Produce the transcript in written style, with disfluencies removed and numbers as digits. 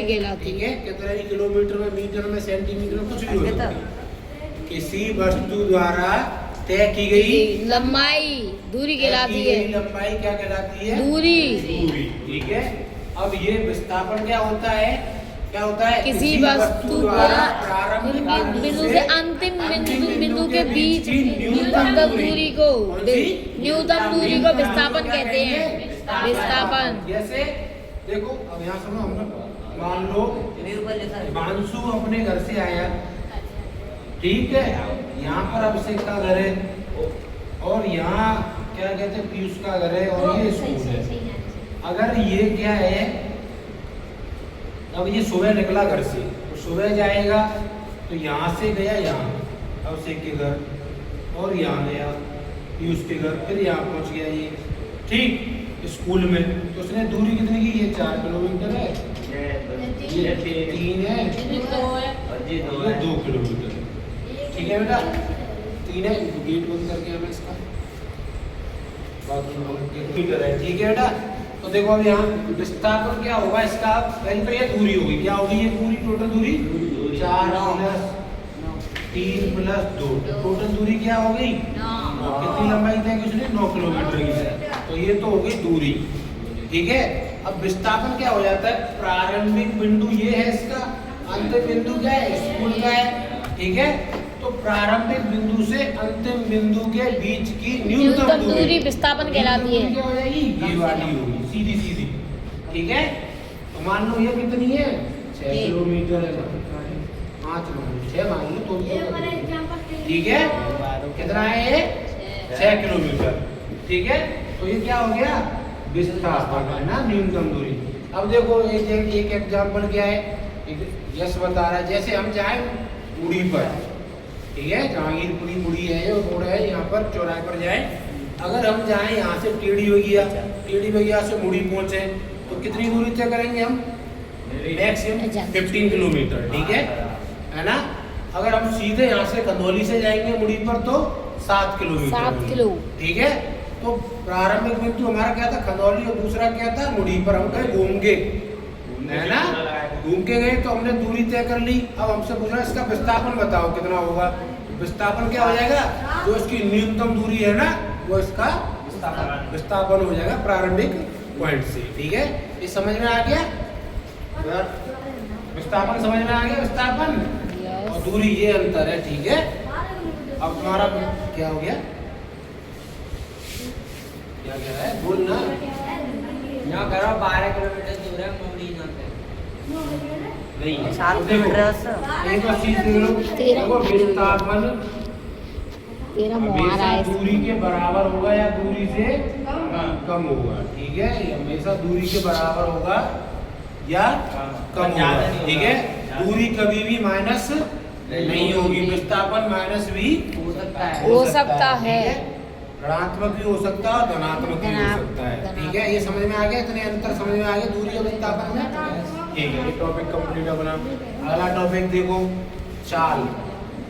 कहलाती है। ठीक है, कितने भी किलोमीटर में, मीटर में, सेंटीमीटर में, कुछ भी हो सकता है। किसी वस्तु द्वारा तय की गई लंबाई दूरी कहलाती है। लंबाई क्या कहलाती है? दूरी। ठीक है। अब ये विस्थापन क्या होता है? क्या होता है? किसी वस्तु द्वारा प्रारंभिक बिंदु से अंतिम बिंदु के बीच न्यूनतम दूरी को विस्थापन कहते हैं। विस्थापन। जैसे देखो, अब यहाँ सुनो, हम मान लो हिमांशु अपने घर से आया, ठीक है, यहाँ पर अभिषेक का घर है और यहाँ क्या कहते हैं, पीयूष का घर है और ये स्कूल है। अगर ये क्या है, अब ये सुबह निकला घर से, तो सुबह जाएगा तो यहाँ से गया यहाँ अभिषेक के घर और यहाँ गया पीयूष के घर, फिर यहाँ पहुँच गया ये, ठीक, स्कूल में। तो उसने दूरी कितनी की? ये 4 किलोमीटर है, ये 3 है और ये 2 किलोमीटर है। ठीक है बेटा, 3 है, गेट बंद करके हमें इसका मीटर है। ठीक है बेटा, तो देखो अब यहाँ विस्थापन क्या होगा इसका? पहले तो ये दूरी होगी, क्या होगी? ये पूरी टोटल दूरी 4 + 3 + 2, टोटल दूरी क्या हो गई? 9। कितनी लंबाई तय की उसने? 9 किलोमीटर की है। तो ये तो हो गई दूरी। ठीक है, अब विस्थापन क्या हो जाता है? प्रारंभिक बिंदु ये है इसका, अंतिम बिंदु क्या है? स्कूल का है। ठीक है, तो प्रारंभिक बिंदु से अंतिम बिंदु के बीच की न्यूनतम दूरी विस्थापन कहलाती है। क्या हो जाएगी? ये वाली होगी, सीधी सीधी। ठीक है, तो मान लो ये कितनी है? 6 किलोमीटर है। 5 मान लो, 6 मान लो तो। ठीक है, कितना है ये? 6 किलोमीटर। ठीक है, तो ये क्या हो गया? विस्थापन है ना, न्यूनतम दूरी। अब देखो एक एग्जाम्पल क्या है, यश बता रहा है, जैसे हम जाए मुड़ी पर, ठीक है, जहांगीरपुरी मुड़ी है, ये रोड है, यहाँ पर चौराहे पर जाए, अगर हम जाएं यहाँ से टेढ़ी बगिया से मुड़ी पहुँचे, तो कितनी दूरी तय करेंगे हम? Maximum 15 kilometre. ठीक है ना। अगर हम सीधे यहाँ से खंदौली से जाएंगे मुड़ी पर तो 7 किलोमीटर। 7 किलो। ठीक है, तो प्रारंभिक बिंदु हमारा क्या था? खंदौली, और दूसरा क्या था? मुड़ी पर। हम गए घूम के, है ना, घूम के गए तो हमने दूरी तय कर ली। अब हमसे पूछ रहा है इसका विस्थापन बताओ कितना होगा? विस्थापन क्या हो जाएगा? जो इसकी न्यूनतम दूरी है ना, वो इसका विस्थापन हो जाएगा प्रारंभिक पॉइंट से। ठीक है, ये समझ में आ गया? विस्थापन समझ में आ गया? विस्थापन और दूरी, ये अंतर है। ठीक है, अब तुम्हारा क्या हो गया? क्या कह रहा है? बोल ना। यहाँ करो 12 किलोमीटर दूर है मुड़ी यहाँ से। नहीं, 7 किलोमीटर। एक और चीज देख लो, देखो विस्थापन हमेशा दूरी के बराबर होगा या दूरी से कम होगा। ठीक है, ये हमेशा दूरी के बराबर होगा या कम होगा। ठीक है, दूरी कभी भी माइनस नहीं होगी, विस्थापन माइनस भी हो सकता है, ऋणात्मक भी हो सकता है, धनात्मक भी हो सकता है। ठीक है, ये समझ में आ गया? इतने अंतर समझ में आ गया दूरी और विस्थापन में। ठीक है, ये टॉपिक कंप्लीट अपना। अगला टॉपिक देखो, चाल।